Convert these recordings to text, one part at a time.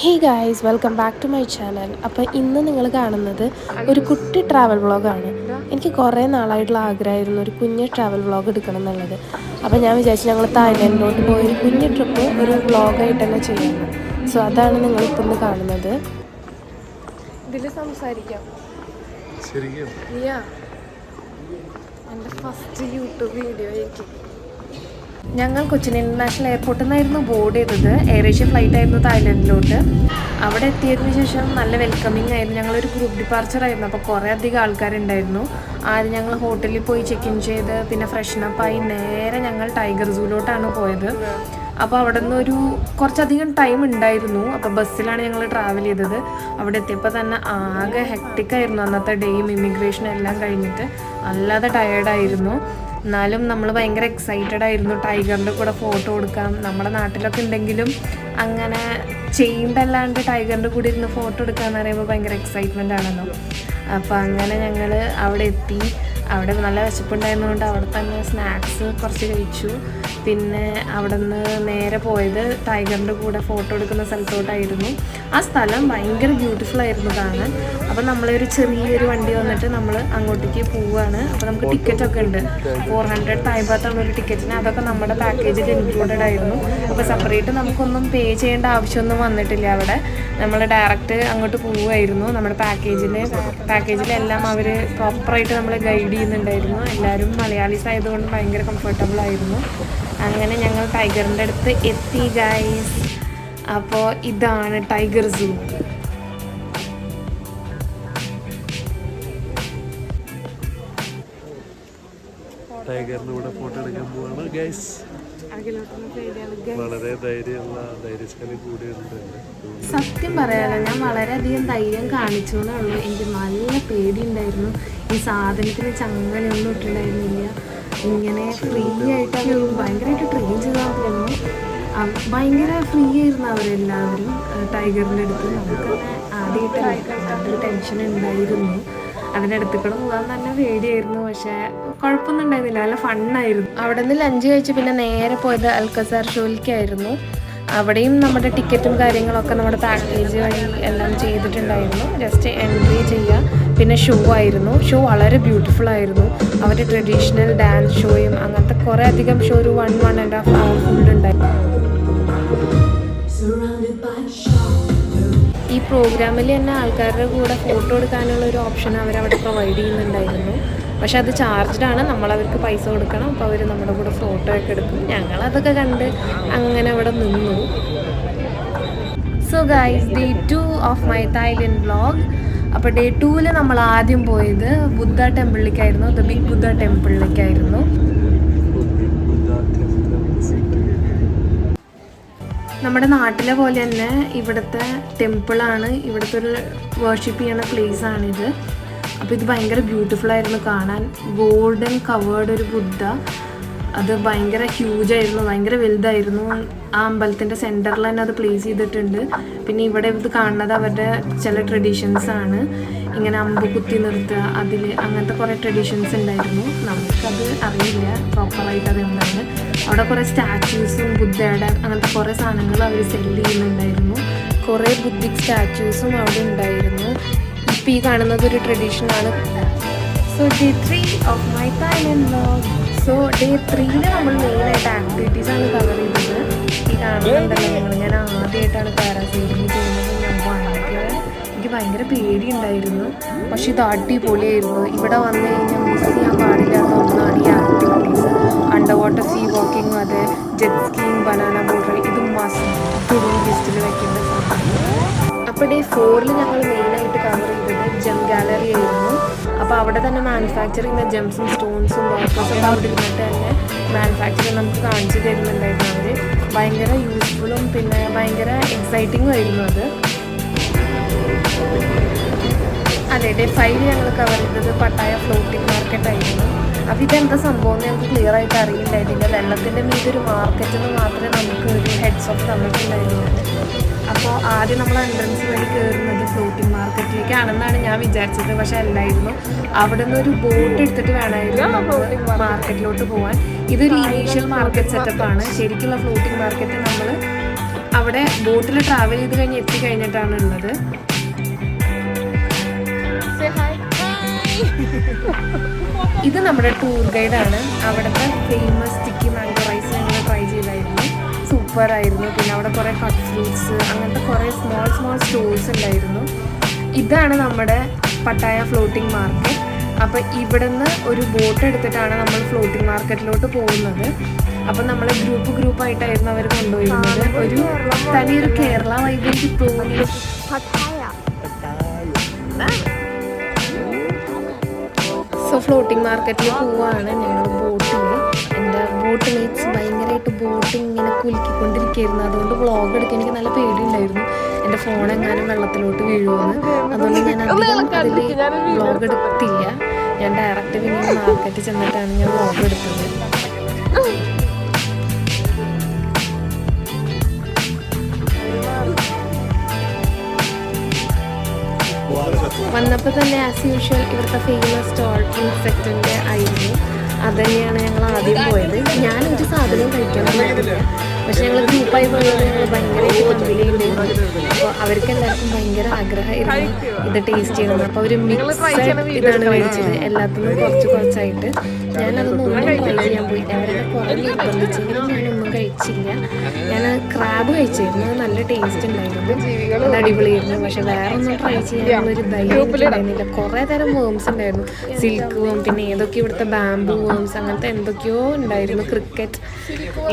Hey guys, welcome back to my channel. അപ്പോൾ ഇന്ന് നിങ്ങൾ കാണുന്നത് ഒരു കുട്ടി ട്രാവൽ വ്ളോഗാണ്. എനിക്ക് കുറേ നാളായിട്ടുള്ള ആഗ്രഹമായിരുന്നു ഒരു കുഞ്ഞ് ട്രാവൽ വ്ളോഗ് എടുക്കണം എന്നുള്ളത്. അപ്പോൾ ഞാൻ വിചാരിച്ചു ഞങ്ങൾ തായ്ലൻഡിലോട്ട് പോയ ഒരു കുഞ്ഞ് ട്രിപ്പ് ഒരു വ്ളോഗായിട്ട് തന്നെ ചെയ്യണം. സോ അതാണ് നിങ്ങളിപ്പോൾ ഇന്ന് കാണുന്നത്. ഇതിൽ സംസാരിക്കാം. എൻ്റെ ഫസ്റ്റ് യൂട്യൂബ് വീഡിയോ ആയിരിക്കും. ഞങ്ങൾ കൊച്ചിൻ ഇൻ്റർനാഷണൽ എയർപോർട്ടിൽ നിന്നായിരുന്നു ബോർഡ് ചെയ്തത്. എയർ ഏഷ്യ ഫ്ലൈറ്റ് ആയിരുന്നു തായ്ലൻഡിലോട്ട്. അവിടെ എത്തിയതിന് ശേഷം നല്ല വെൽക്കമിങ് ആയിരുന്നു. ഞങ്ങളൊരു ഗ്രൂപ്പ് ഡിപ്പാർച്ചർ ആയിരുന്നു, അപ്പോൾ കുറേ അധികം ആൾക്കാരുണ്ടായിരുന്നു. ആദ്യം ഞങ്ങൾ ഹോട്ടലിൽ പോയി ചെക്ക് ഇൻ ചെയ്ത് പിന്നെ ഫ്രഷനപ്പായി നേരെ ഞങ്ങൾ ടൈഗർ സൂലോട്ടാണ് പോയത്. അപ്പോൾ അവിടെ നിന്ന് കുറച്ചധികം ടൈം ഉണ്ടായിരുന്നു. അപ്പോൾ ബസ്സിലാണ് ഞങ്ങൾ ട്രാവൽ ചെയ്തത്. അവിടെ എത്തിയപ്പോൾ തന്നെ ആകെ ഹെക്ടിക്കായിരുന്നു. അന്നത്തെ ഡേയും ഇമിഗ്രേഷനും എല്ലാം കഴിഞ്ഞിട്ട് അല്ലാതെ ടയേർഡായിരുന്നു. എന്നാലും നമ്മൾ ഭയങ്കര എക്സൈറ്റഡ് ആയിരുന്നു. ടൈഗറിൻ്റെ കൂടെ ഫോട്ടോ കൊടുക്കാം. നമ്മുടെ നാട്ടിലൊക്കെ ഉണ്ടെങ്കിലും അങ്ങനെ ചെയ്യുമ്പോഴല്ലാണ്ട് ടൈഗറിൻ്റെ കൂടെ ഇരുന്ന് ഫോട്ടോ എടുക്കാമെന്ന് പറയുമ്പോൾ ഭയങ്കര എക്സൈറ്റ്മെൻ്റ് ആണല്ലോ. അപ്പോൾ അങ്ങനെ ഞങ്ങൾ അവിടെ എത്തി. അവിടെ നല്ല വിശപ്പുണ്ടായിരുന്നതുകൊണ്ട് അവിടെ തന്നെ സ്നാക്സ് കുറച്ച് കഴിച്ചു. പിന്നെ അവിടെ നിന്ന് നേരെ പോയത് ടൈഗറിൻ്റെ കൂടെ ഫോട്ടോ എടുക്കുന്ന സ്ഥലത്തോട്ടായിരുന്നു. ആ സ്ഥലം ഭയങ്കര ബ്യൂട്ടിഫുൾ ആയിരുന്നു കാണാൻ. അപ്പോൾ നമ്മളൊരു ചെറിയൊരു വണ്ടി വന്നിട്ട് നമ്മൾ അങ്ങോട്ടേക്ക് പോവുകയാണ്. അപ്പോൾ നമുക്ക് ടിക്കറ്റൊക്കെ ഉണ്ട്. 400 തായ്ബാത്താണ് ഒരു ടിക്കറ്റിന്. അതൊക്കെ നമ്മുടെ പാക്കേജിൽ ഇൻക്ലൂഡഡ് ആയിരുന്നു. അപ്പോൾ സെപ്പറേറ്റ് നമുക്കൊന്നും പേ ചെയ്യേണ്ട ആവശ്യമൊന്നും വന്നിട്ടില്ല. അവിടെ നമ്മൾ ഡയറക്റ്റ് അങ്ങോട്ട് പോവുമായിരുന്നു. നമ്മുടെ പാക്കേജിലെല്ലാം അവർ പ്രോപ്പറായിട്ട് നമ്മളെ ഗൈഡ് ചെയ്യുന്നുണ്ടായിരുന്നു. എല്ലാവരും മലയാളീസ് ആയതുകൊണ്ട് ഭയങ്കര കംഫർട്ടബിൾ ആയിരുന്നു. അങ്ങനെ ഞങ്ങൾ ടൈഗറിൻ്റെ അടുത്ത് എത്തി ഗൈസ്. അപ്പോൾ ഇതാണ് ടൈഗർ സൂ. ടൈഗറിന് കൂടെ ഫോട്ടോ എടുക്കാൻ പോവാണ് ഗൈസ്. വളരെ ധൈര്യശാലി കൂടിയുണ്ട്. സത്യം പറയാലോ, ഞാൻ വളരെയധികം ധൈര്യം കാണിച്ചു എന്നുള്ളൂ. എനിക്ക് നല്ല പേടിയുണ്ടായിരുന്നു. ഈ സാധനത്തിന് ചങ്ങലയൊന്നും ഇട്ടുണ്ടായിരുന്നില്ല. ഇങ്ങനെ ഫ്രീ ആയിട്ട് ഭയങ്കരമായിട്ട് ട്രെയിൻ ചെയ്താൽ തോന്നുന്നു. ഭയങ്കര ഫ്രീ ആയിരുന്നു അവരെല്ലാവരും ടൈഗറിൻ്റെ അടുത്ത്. നമുക്ക് ആദ്യമായിട്ട് നല്ലൊരു ടെൻഷൻ ഉണ്ടായിരുന്നു. അതിൻ്റെ അടുത്ത് കൂടെ പോകാൻ തന്നെ പേടിയായിരുന്നു. പക്ഷേ കുഴപ്പമൊന്നും ഉണ്ടായിരുന്നില്ല, നല്ല ഫണ്ണായിരുന്നു. അവിടെ നിന്ന് ലഞ്ച് കഴിച്ച് പിന്നെ നേരെ പോയത് അൽക്കസാർ ഷോയിലേക്കായിരുന്നു. അവിടെയും നമ്മുടെ ടിക്കറ്റും കാര്യങ്ങളൊക്കെ നമ്മുടെ പാക്കേജ് വഴി എല്ലാം ചെയ്തിട്ടുണ്ടായിരുന്നു. ജസ്റ്റ് എൻട്രി ചെയ്യുക. പിന്നെ ഷോ ആയിരുന്നു. ഷോ വളരെ ബ്യൂട്ടിഫുൾ ആയിരുന്നു. അവരുടെ ട്രഡീഷണൽ ഡാൻസ് ഷോയും അങ്ങനത്തെ കുറേ അധികം ഷോ ഒരു 1.5 hour ഫുള്ളുണ്ടായിരുന്നു. ഈ പ്രോഗ്രാമിൽ തന്നെ ആൾക്കാരുടെ കൂടെ ഫോട്ടോ എടുക്കാനുള്ള ഒരു ഓപ്ഷൻ അവരവിടെ പ്രൊവൈഡ് ചെയ്യുന്നുണ്ടായിരുന്നു. പക്ഷെ അത് ചാർജ്ഡാണ്. നമ്മളവർക്ക് പൈസ കൊടുക്കണം. അപ്പോൾ അവർ നമ്മുടെ കൂടെ ഫോട്ടോ ഒക്കെ എടുക്കും. ഞങ്ങളതൊക്കെ കണ്ട് അങ്ങനെ അവിടെ നിന്നു. So guys, day 2 of my Thailand vlog. അപ്പോൾ ഡേ 2 നമ്മൾ ആദ്യം പോയത് ബുദ്ധ ടെമ്പിളിലേക്കായിരുന്നു. ദ ബിഗ് ബുദ്ധ ടെമ്പിളിലേക്കായിരുന്നു. നമ്മുടെ നാട്ടിലെ പോലെ തന്നെ ഇവിടുത്തെ ടെമ്പിളാണ്. ഇവിടുത്തെ ഒരു വർഷിപ്പ് ചെയ്യുന്ന പ്ലേസാണിത്. അപ്പോൾ ഇത് ഭയങ്കര ബ്യൂട്ടിഫുൾ ആയിരുന്നു കാണാൻ. ഗോൾഡൻ കവേർഡ് ഒരു ബുദ്ധ. അത് ഭയങ്കര ഹ്യൂജായിരുന്നു, ഭയങ്കര വലുതായിരുന്നു. ആ അമ്പലത്തിൻ്റെ സെൻറ്ററിൽ തന്നെ അത് പ്ലേസ് ചെയ്തിട്ടുണ്ട്. പിന്നെ ഇവിടെ ഇത് കാണുന്നത് അവരുടെ ചില ട്രഡീഷൻസാണ്. ഇങ്ങനെ അമ്പ് കുത്തി നിർത്തുക, അതിൽ അങ്ങനത്തെ കുറേ ട്രഡീഷൻസ് ഉണ്ടായിരുന്നു. നമുക്കത് അറിയില്ല പ്രോപ്പറായിട്ട് അതെന്താണ്. അവിടെ കുറേ സ്റ്റാച്യൂസും ബുദ്ധയുടെ അങ്ങനത്തെ കുറേ സാധനങ്ങൾ അവർ സെല്ല് ചെയ്യുന്നുണ്ടായിരുന്നു. കുറേ ബുദ്ധിക് സ്റ്റാച്യൂസും അവിടെ ഉണ്ടായിരുന്നു. ഇപ്പോൾ ഈ കാണുന്നത് ഒരു ട്രഡീഷനാണ്. So day 3 of my Thailand vlog. So day 3 നമ്മൾ മെയിനായിട്ട് ആക്ടിവിറ്റീസാണ് കവർ ചെയ്തത്. ഈ കാണുന്നുണ്ടല്ലോ നിങ്ങൾ, ഞാൻ ആദ്യമായിട്ടാണ് പാരാസൈലിംഗ് ചെയ്യുന്നത്. എനിക്ക് ഭയങ്കര പേടിയുണ്ടായിരുന്നു. പക്ഷെ ഇത് അടിപൊളിയായിരുന്നു. ഇവിടെ വന്നു കഴിഞ്ഞാൽ മിസ് ചെയ്യാൻ പാടില്ലാത്ത ഒന്നാണ് ഈ ആക്ടിവിറ്റീസ്. അണ്ടർ വാട്ടർ സീ വാക്കിങ്ങും അതെ, jet skiing, banana boat ride, ഇത് മസ്റ്റ് ലിസ്റ്റിൽ വെക്കേണ്ട സാധനം. അപ്പോൾ ഡേ 4 ഞങ്ങൾ മെയിനായിട്ട് കവർ ചെയ്തത് ജെം ഗാലറി ആയിരുന്നു. അപ്പോൾ അവിടെ തന്നെ മാനുഫാക്ചർ ചെയ്യുന്ന ജെംസും സ്റ്റോൺസും വർക്കേഴ്സൊക്കെ അവിടെ ഇരുന്നിട്ട് തന്നെ മാനുഫാക്ചർ നമുക്ക് കാണിച്ചു തരുന്നുണ്ടായിരുന്നു അവർ. ഭയങ്കര യൂസ്ഫുള്ളും പിന്നെ ഭയങ്കര എക്സൈറ്റിങ്ങും ആയിരുന്നു അത്. അതെ, ഡേ 5 ഞങ്ങൾ കവർ ചെയ്തത് പട്ടായ ഫ്ലോട്ടിംഗ് മാർക്കറ്റായിരുന്നു. അപ്പോൾ ഇതെന്താ സംഭവം എന്ന് ഞങ്ങൾക്ക് ക്ലിയർ ആയിട്ട് അറിയില്ലായിരുന്നില്ല. വെള്ളത്തിൻ്റെ മീതൊരു മാർക്കറ്റെന്ന് മാത്രമേ നമുക്ക് ഒരു ഹെഡ്സ് ഓഫ് തന്നിട്ടുണ്ടായിരുന്നുള്ളൂ. അപ്പോൾ ആദ്യം നമ്മൾ എൻട്രൻസ് വഴി കയറുന്നത് ഫ്ലോട്ടിംഗ് മാർക്കറ്റിലേക്കാണെന്നാണ് ഞാൻ വിചാരിച്ചത്. പക്ഷേ അല്ലായിരുന്നു. അവിടെ നിന്ന് ഒരു ബോട്ട് എടുത്തിട്ട് വേണമായിരുന്നു നമുക്ക് മാർക്കറ്റിലോട്ട് പോകാൻ. ഇതൊരു ഇനീഷ്യൽ മാർക്കറ്റ് സെറ്റപ്പാണ്. ശരിക്കുള്ള ഫ്ലോട്ടിംഗ് മാർക്കറ്റ് നമ്മൾ അവിടെ ബോട്ടിൽ ട്രാവൽ ചെയ്ത് കഴിഞ്ഞ് എത്തിക്കഴിഞ്ഞിട്ടാണ് ഉള്ളത്. ഇത് നമ്മുടെ ടൂർ ഗൈഡാണ്. അവിടുത്തെ ഫേമസ് സ്റ്റിക്കി മാംഗോ റൈസ് ഞങ്ങൾ ട്രൈ ചെയ്തായിരുന്നു. സൂപ്പറായിരുന്നു. പിന്നെ അവിടെ കുറേ കട്ട് ഫ്രൂട്ട്സ് അങ്ങനത്തെ കുറേ സ്മോൾ സ്റ്റോഴ്സ് ഉണ്ടായിരുന്നു. ഇതാണ് നമ്മുടെ പട്ടായ ഫ്ലോട്ടിംഗ് മാർക്കറ്റ്. അപ്പോൾ ഇവിടുന്ന് ഒരു ബോട്ട് എടുത്തിട്ടാണ് നമ്മൾ ഫ്ലോട്ടിംഗ് മാർക്കറ്റിലോട്ട് പോകുന്നത്. അപ്പം നമ്മൾ ഗ്രൂപ്പായിട്ടായിരുന്നു അവർ കൊണ്ടുപോയിരുന്നത്. ഒരു തനിയൊരു കേരള വൈബിലേക്ക് തോന്നി. സോ ഫ്ലോട്ടിംഗ് മാർക്കറ്റിൽ പോവാണ് ഞങ്ങൾ ബോട്ടിൽ. എൻ്റെ ബോട്ട് മേറ്റ്സ് ഭയങ്കരമായിട്ട് ബോട്ടിങ് ഇങ്ങനെ കുലുക്കിക്കൊണ്ടിരിക്കുകയായിരുന്നു. അതുകൊണ്ട് വ്ളോഗ് എടുക്കാൻ എനിക്ക് നല്ല പേടിയുണ്ടായിരുന്നു, എൻ്റെ ഫോൺ എങ്ങാനും വെള്ളത്തിലോട്ട് വീഴുമെന്ന്. അതുകൊണ്ട് ഞാൻ അതിൽ വ്ളോഗ് എടുത്തില്ല. ഞാൻ ഡയറക്റ്റ് പിന്നെ മാർക്കറ്റിൽ ചെന്നിട്ടാണ് ഞാൻ വ്ളോഗ് എടുത്തത്. വന്നപ്പോൾ തന്നെ ആസ് യൂഷ്വൽ ഇവിടുത്തെ ഫേമസ് സ്റ്റോൾ ഇൻസെക്റ്റിൻ്റെ ആയിരുന്നു. അത് തന്നെയാണ് ഞങ്ങൾ ആദ്യം പോയത്. ഞാനൊരു സാധനവും കഴിക്കാനൊന്നുമില്ല, പക്ഷെ ഞങ്ങൾ ഗ്രൂപ്പായി പോയത് ഞങ്ങൾ ഭയങ്കരമായിട്ട് കമ്പനി ഉണ്ടായിരുന്നു. അപ്പോൾ അവർക്ക് എല്ലാവർക്കും ഭയങ്കര ആഗ്രഹമായിരുന്നു ഇത് ടേസ്റ്റ് ചെയ്യണം. അപ്പോൾ ഒരു മിക്സഡ് ഇതാണ് മേടിച്ചത്, എല്ലാത്തിനും കുറച്ചായിട്ട്. ഞാനതൊന്നും ട്രൈ ചെയ്യാൻ പോയി. അവരുടെ കുറേ നിർബന്ധിച്ചെങ്കിലും ഞാനൊന്നും കഴിച്ചില്ല. ഞാൻ ക്രാബ് കഴിച്ചിരുന്നു, നല്ല ടേസ്റ്റ് ഉണ്ടായിരുന്നു, അത് അടിപൊളിയായിരുന്നു. പക്ഷെ വേറെ ഒന്നും ട്രൈ ചെയ്യാനുള്ളൊരു ധൈര്യം ഉണ്ടായിരുന്നില്ല. കുറേ തരം വേംസ് ഉണ്ടായിരുന്നു, സിൽക്ക് വേം, പിന്നെ ഏതൊക്കെ ഇവിടുത്തെ ബാംബു വേംസ്, അങ്ങനത്തെ എന്തൊക്കെയോ ഉണ്ടായിരുന്നു. ക്രിക്കറ്റ്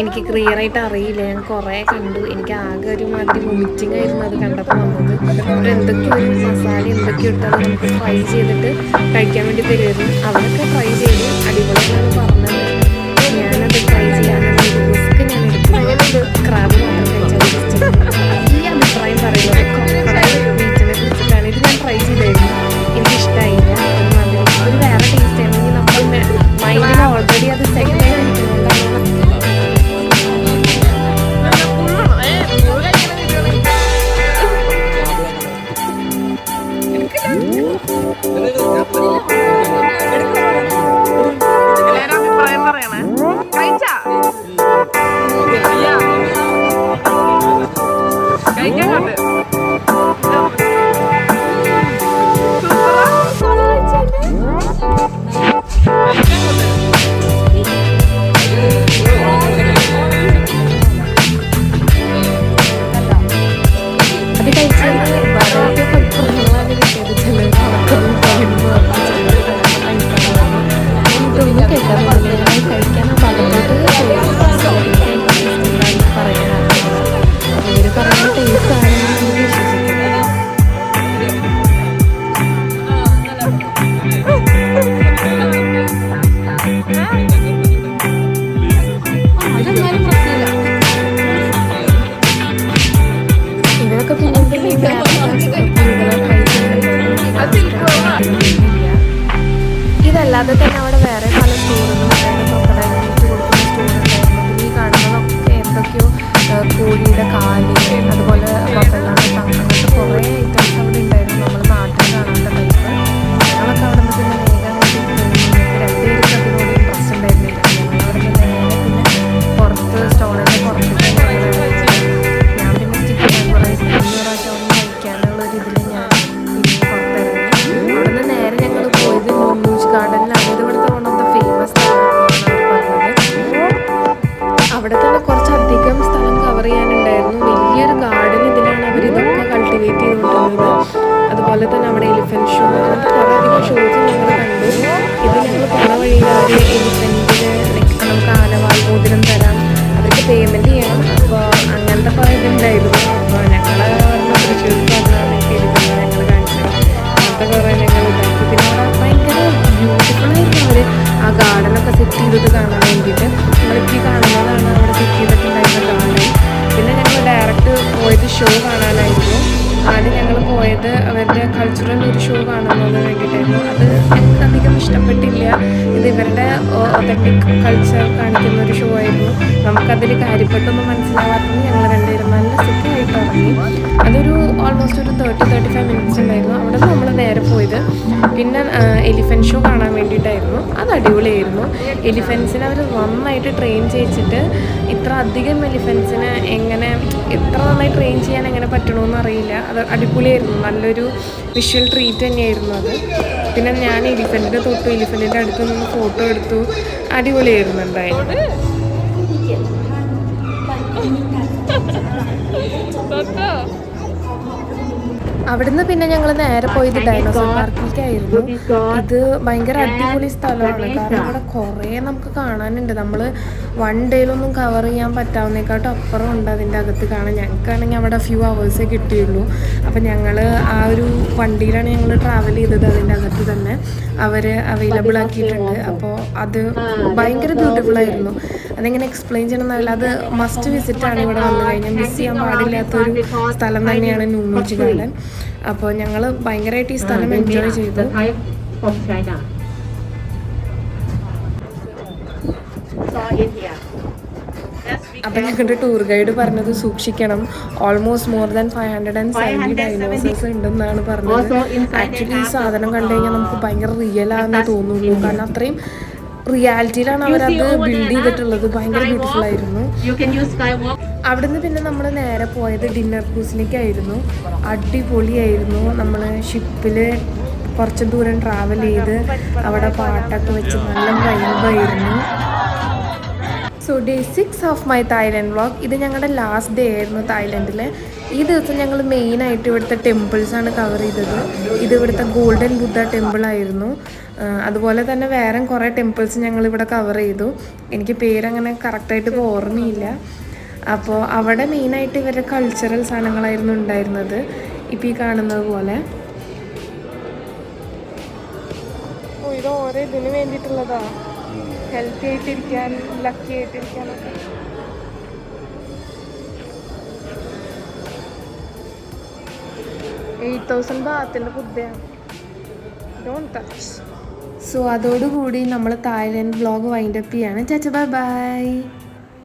എനിക്ക് ക്ലിയർ ആയിട്ട് അറിയില്ല, ഞാൻ കുറേ കണ്ടു. എനിക്ക് ആകെ ഒരു മാതിരി വൊമിറ്റിംഗ് ആയിരുന്നു അത് കണ്ടപ്പോൾ വന്നത്. അപ്പോൾ എന്തൊക്കെയോ ഒരു മസാല എന്തൊക്കെയോ ഇട്ടാൽ നമുക്ക് ഫ്രൈ ചെയ്തിട്ട് കഴിക്കാൻ വേണ്ടി തരുമായിരുന്നു. അവരൊക്കെ ട്രൈ ചെയ്ത് അടിപൊളിയാണ് പറഞ്ഞത്. ഞാനത് ട്രൈ ചെയ്യാനുള്ള റിസ്ക് ഞാൻ എടുത്തു. ക്രാബ് മാത്രം കഴിച്ചാൽ ഈ അഭിപ്രായം പറയുന്നത് ബീച്ചിനെ കുറിച്ചിട്ടാണ്. ഇത് ഞാൻ ട്രൈ ചെയ്തായിരുന്നു, എനിക്കിഷ്ടമായില്ല. ഒരു വേറെ ടേസ്റ്റ് ആയിരുന്നെങ്കിൽ നമ്മൾ മൈൻഡിൽ ഓൾറെഡി അത് സെറ്റ് ചെയ്തിരിക്കുന്നതുകൊണ്ടാണ്. ഇതല്ലാതെ തന്നെ അവിടെ വേറെ പല സ്റ്റോറുകളും ക്രൊക്കഡൈലിന് കൊടുക്കുന്ന സ്റ്റോറുണ്ടായിരുന്നു. ഈ കാണുന്നതൊക്കെ എന്തൊക്കെയോ കോഴിയുടെ കാല്, അതുപോലെ ബഫലോയുടെ ടങ്, അങ്ങനത്തെ കുറേ ഐറ്റംസ് അവിടെ ഉണ്ടായിരുന്നു. നമ്മൾ നാട്ടിൽ കാണാത്ത ടൈപ്പ്. ഞങ്ങളൊക്കെ അവിടെ നിന്ന് പിന്നെ വേഗം രണ്ടുപേർക്ക് അതിനോട് ഇൻട്രസ്റ്റ് ഉണ്ടായിരുന്നില്ല. ഞങ്ങളവിടെ നിന്ന് നേരെ പിന്നെ പുറത്ത് സ്റ്റോളിൻ്റെ പുറത്തേക്ക് ഞാൻ പിന്നെ ചിക്കൻ റൈസ് പ്രാവശ്യം ഒന്ന് കഴിക്കാനുള്ളൊരു ഇതിൽ ഞാൻ പിന്നെ പുറത്തിറങ്ങി. അവിടെ നിന്ന് നേരെ ഞങ്ങൾ പോയത് ന്യൂസ് ഗാർഡനിലാണ്. ഇത് ഇവിടുത്തെ വൺ ഓഫ് ദ ഫേമസ് സ്ഥലമാണെന്നാണ് പറഞ്ഞത്. അവിടെ തന്നെ കുറച്ചധികം സ്ഥലം കവർ ചെയ്യാനുണ്ടായിരുന്നു. വലിയൊരു ഗാർഡൻ ഇതിലാണ് അവർ ഇതൊക്കെ കൾട്ടിവേറ്റ് ചെയ്തുകൊണ്ടിരുന്നത്. അതുപോലെ തന്നെ അവിടെ എലിഫൻറ്റ് ഷോ, അങ്ങനത്തെ കുറേ അധികം ഷോസ് ഞങ്ങൾ കണ്ടു. ഇത് ഞങ്ങൾ പോണ വഴിയിൽ അവർ എലിഫൻറ്റിന് നമുക്ക് ആനവാൽ മോതിരം തരാം, അവർക്ക് പേയ്മെൻറ്റ് ചെയ്യണം. അപ്പോൾ അങ്ങനത്തെ കുറേ ഇതുണ്ടായിരുന്നു. അപ്പോൾ ഞങ്ങൾ തൃശ്ശൂർ പറഞ്ഞാൽ എനിക്ക് എലിഫൻറ്റ് ഞങ്ങൾ കാണിച്ചത്, അങ്ങനത്തെ കുറേ ഞങ്ങൾ ഇതാക്കി. പിന്നെ അവിടെ ഭയങ്കര ബ്യൂട്ടിഫുള്ളായിരുന്നു അവർ ആ ഗാർഡനൊക്കെ സെറ്റ് ചെയ്തത് കാണാൻ വേണ്ടിയിട്ട്. നമ്മളിപ്പോൾ ഈ കാണുന്നതാണ് അവിടെ സെറ്റ് ചെയ്തിട്ടുണ്ടായിരുന്ന ഗാർഡൻ. പിന്നെ ഞങ്ങൾ ഡയറക്റ്റ് പോയത് ഷോ കാണാനായിരുന്നു. ആദ്യം ഞങ്ങൾ പോയത് അവരുടെ കൾച്ചറൽ ഒരു ഷോ കാണുന്നതിന് വേണ്ടിയിട്ടായിരുന്നു. അത് ഞങ്ങൾക്ക് അധികം ഇഷ്ടപ്പെട്ടില്ല. ഇത് ഇവരുടെ ഒതൻറ്റിക് കൾച്ചർ കാണിക്കുന്ന ഒരു ഷോ ആയിരുന്നു. നമുക്കതിൽ കാര്യപ്പെട്ടൊന്നും മനസ്സിലാവാത്തത് ഞങ്ങൾ രണ്ടുപേരും നല്ല സുഖമായിട്ട് ഇറങ്ങി. അതൊരു ഓൾമോസ്റ്റ് ഒരു 30-35 മിനിറ്റ്സ് ഉണ്ടായിരുന്നു. അവിടെ നിന്ന് നമ്മൾ നേരെ പോയത് പിന്നെ എലിഫൻറ്റ് ഷോ കാണാൻ വേണ്ടിയിട്ടായിരുന്നു. അത് അടിപൊളിയായിരുന്നു. എലിഫൻസിനെ അവർ നന്നായിട്ട് ട്രെയിൻ ചെയ്യിച്ചിട്ട് ഇത്ര അധികം എലിഫൻസിനെ എത്ര നന്നായി ട്രെയിൻ ചെയ്യാൻ എങ്ങനെ പറ്റണമെന്ന് അറിയില്ല. അത് അടിപൊളിയായിരുന്നു. നല്ലൊരു വിഷ്വൽ ട്രീറ്റ് തന്നെയായിരുന്നു അത്. പിന്നെ ഞാൻ എലിഫൻറ്റിനെ തൊട്ടു, എലിഫൻറ്റിൻ്റെ അടുത്ത് നിന്ന് ഫോട്ടോ എടുത്തു. അടിപൊളിയായിരുന്നു എന്തായാലും. അവിടുന്ന് പിന്നെ ഞങ്ങൾ നേരെ പോയത് ഡൈനോസർ പാർക്കിലേക്കായിരുന്നു. ഇത് ഭയങ്കര അടിപൊളി സ്ഥലമാണ്. കാരണം ഇവിടെ കുറേ നമുക്ക് കാണാനുണ്ട്. നമ്മൾ വൺ ഡേയിലൊന്നും കവർ ചെയ്യാൻ പറ്റാവുന്നേക്കാട്ടും അപ്പുറം ഉണ്ട് അതിൻ്റെ അകത്ത് കാണാൻ. ഞങ്ങൾക്കാണെങ്കിൽ അവിടെ ഫ്യൂ അവേഴ്സേ കിട്ടിയുള്ളൂ. അപ്പം ഞങ്ങൾ ആ ഒരു വണ്ടിയിലാണ് ഞങ്ങൾ ട്രാവൽ ചെയ്തത്. അതിൻ്റെ അകത്ത് തന്നെ അവർ അവൈലബിൾ ആക്കിയിട്ടുണ്ട്. അപ്പോൾ അത് ഭയങ്കര ബ്യൂട്ടിഫുൾ ആയിരുന്നു. അതെങ്ങനെ എക്സ്പ്ലെയിൻ ചെയ്യണമെന്നല്ല, അത് മസ്റ്റ് വിസിറ്റാണ്. ഇവിടെ വന്നു കഴിഞ്ഞാൽ മിസ് ചെയ്യാൻ പാടില്ലാത്തൊരു സ്ഥലം തന്നെയാണ് നൂമോജി ഗാർഡൻ. അപ്പോൾ ഞങ്ങൾ ഭയങ്കരമായിട്ട് ഈ സ്ഥലം എൻജോയ് ചെയ്തു. അപ്പം ഞങ്ങളുടെ ടൂർ ഗൈഡ് പറഞ്ഞത് സൂക്ഷിക്കണം, ഓൾമോസ്റ്റ് മോർ ദാൻ 570 ഡൈനോസേഴ്സ് ഉണ്ടെന്നാണ് പറഞ്ഞത്. ആക്ച്വലി ഈ സാധനം കണ്ടു കഴിഞ്ഞാൽ നമുക്ക് ഭയങ്കര റിയൽ ആണെന്ന് തോന്നുള്ളൂ. കാരണം അത്രയും റിയാലിറ്റിയിലാണ് അവരത് ബിൽഡ് ചെയ്തിട്ടുള്ളത്. ഭയങ്കര ബ്യൂട്ടിഫുൾ ആയിരുന്നു. അവിടുന്ന് പിന്നെ നമ്മൾ നേരെ പോയത് ഡിന്നർ ക്രൂസിലേക്കായിരുന്നു. അടിപൊളിയായിരുന്നു. നമ്മൾ ഷിപ്പിൽ കുറച്ച് ദൂരം ട്രാവൽ ചെയ്ത് അവിടെ പാട്ടൊക്കെ വെച്ച് നല്ല വൈബായിരുന്നു. So day 6 of my Thailand vlog. ഇത് ഞങ്ങളുടെ ലാസ്റ്റ് ഡേ ആയിരുന്നു തായ്ലൻഡിൽ. ഈ ദിവസം ഞങ്ങൾ മെയിനായിട്ട് ഇവിടുത്തെ ടെമ്പിൾസാണ് കവർ ചെയ്തത്. ഇത് ഇവിടുത്തെ ഗോൾഡൻ ബുദ്ധ ടെമ്പിളായിരുന്നു. അതുപോലെ തന്നെ വേറെ കുറേ ടെമ്പിൾസ് ഞങ്ങളിവിടെ കവർ ചെയ്തു. എനിക്ക് പേരങ്ങനെ കറക്റ്റായിട്ട് ഇപ്പോൾ ഓർമ്മയില്ല. അപ്പോൾ അവിടെ മെയിനായിട്ട് ഇവരുടെ കൾച്ചറൽ സാധനങ്ങളായിരുന്നു ഉണ്ടായിരുന്നത്. ഇപ്പോൾ ഈ കാണുന്നത് പോലെ. ഇത് ഓരോ ഇതിന് വേണ്ടിയിട്ടുള്ളതാ, ഹെൽത്തി ആയിട്ടിരിക്കാൻ, ലക്കി ആയിട്ടിരിക്കാനൊക്കെ. $8,000 ബാത്തിൻ്റെ ബുദ്ധയാണ്. Don't touch. സോ അതോടുകൂടി നമ്മൾ തായ്ലൻഡ് വ്ളോഗ് വൈൻഡപ്പ് ചെയ്യാണ്. Bye by.